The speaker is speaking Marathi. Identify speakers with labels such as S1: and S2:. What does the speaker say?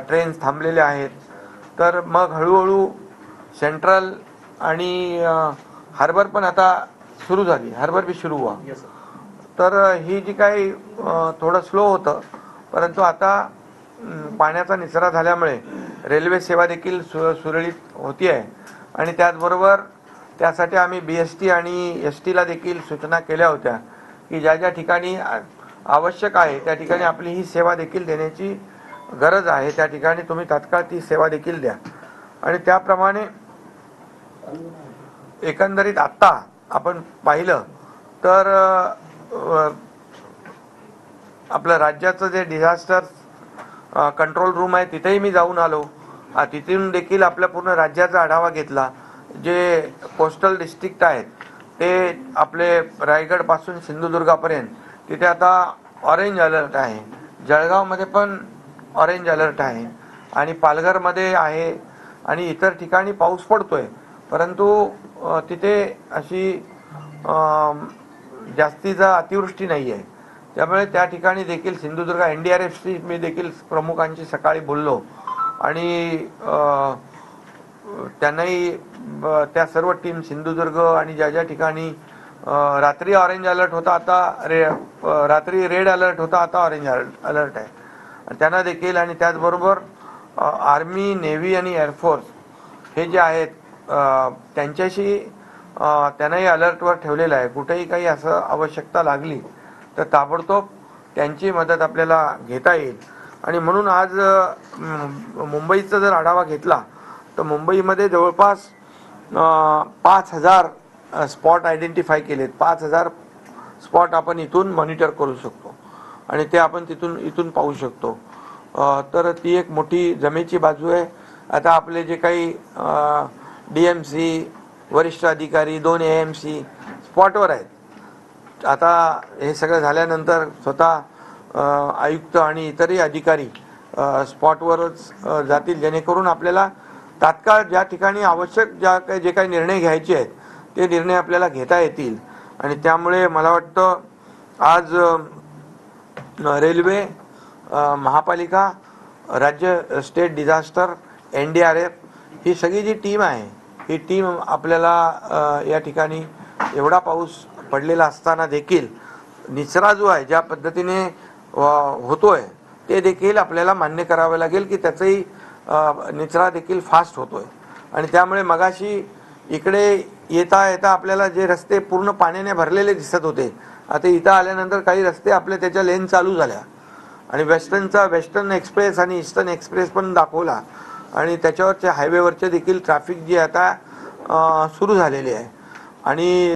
S1: ट्रेन्स थांबलेल्या आहेत. तर मग हळूहळू सेंट्रल आणि हार्बर पण आता सुरू झाली, हार्बर बी सुरू व्हा. तर ही जी काही थोडं स्लो होतं, परंतु आता पाण्याचा निचरा झाल्यामुळे रेल्वे सेवा देखील सुरळीत होती आहे. आणि त्याचबरोबर त्यासाठी आम्ही BST आणि STला देखील सूचना केल्या होत्या की ज्या ज्या ठिकाणी आवश्यक आहे त्या ठिकाणी आपली ही सेवा देखील देण्याची गरज आहे, त्या ठिकाणी तुम्ही तात्काळ ती सेवा देखील द्या. आणि त्याप्रमाणे एकंदरीत आत्ता आपण पाहिलं तर आपलं राज्याचं जे डिझास्टर कंट्रोल रूम आहे तिथेही मी जाऊन आलो. तिथून देखील आपल्या पूर्ण राज्याचा आढावा घेतला. जे कोस्टल डिस्ट्रिक्ट आहेत ते आपले रायगडपासून सिंधुदुर्गापर्यंत तिथे आता ऑरेंज अलर्ट आहे. जळगावमध्ये पण ऑरेंज अलर्ट आहे आणि पालघरमध्ये आहे आणि इतर ठिकाणी पाऊस पडतोय, परंतु तिथे अशी जास्तीचा अतिवृष्टी नाही आहे. त्यामुळे त्या ठिकाणी देखील सिंधुदुर्ग NDRFची मी देखील प्रमुखांशी सकाळी बोललो आणि त्यांनाही त्या सर्व टीम सिंधुदुर्ग आणि ज्या ज्या ठिकाणी रात्री ऑरेंज अलर्ट होता आता रात्री रेड अलर्ट होता आता ऑरेंज अलर्ट आहे त्यांना देखील. आणि त्याचबरोबर आर्मी, नेव्ही आणि एअरफोर्स हे जे आहेत त्यांच्याशी त्यांनाही अलर्टवर ठेवलेलं आहे. कुठेही काही असं आवश्यकता लागली तर ताबडतोब त्यांची मदत आपल्याला घेता येईल. आणि म्हणून आज मुंबईचा जर आढावा घेतला तर मुंबईमध्ये जवळपास 5,000 स्पॉट आयडेंटिफाय केलेत. 5,000 स्पॉट आपण इथून मॉनिटर करू शकतो आणि ते आपण इथून पाहू शकतो. तर ती एक मोठी जमेची बाजू आहे. आता आपले जे काही DMC वरिष्ठ अधिकारी, 2 AMC स्पॉटवर आहेत. आता हे सगळं झाल्यानंतर स्वतः आयुक्त आणि इतरही अधिकारी स्पॉटवरच जातील, जेणेकरून आपल्याला तात्काळ ज्या ठिकाणी आवश्यक जे काही निर्णय घ्यायचे आहेत ते निर्णय आपल्याला घेता येतील. आणि त्यामुळे मला वाटतं आज रेल्वे, महापालिका, राज्य स्टेट डिझास्टर, NDRF ही सगळी जी टीम आहे ही टीम आपल्याला या ठिकाणी एवढा पाऊस पडलेला असताना देखील निचरा जो आहे ज्या पद्धतीने होतोय ते देखील आपल्याला मान्य करावे लागेल की त्याचाही निचरा देखील फास्ट होतोय. आणि त्यामुळे मगाशी इकडे येता येता आपल्याला जे रस्ते पूर्ण पाण्याने भरलेले दिसत होते, आता इथं आल्यानंतर काही रस्ते आपले त्याच्या लेन चालू झाल्या आणि वेस्टर्न एक्सप्रेस आणि ईस्टर्न एक्सप्रेस पण दाखवला आणि त्याच्यावरच्या हायवेवरचे देखील ट्रॅफिक जी आता सुरू झालेली आहे. आणि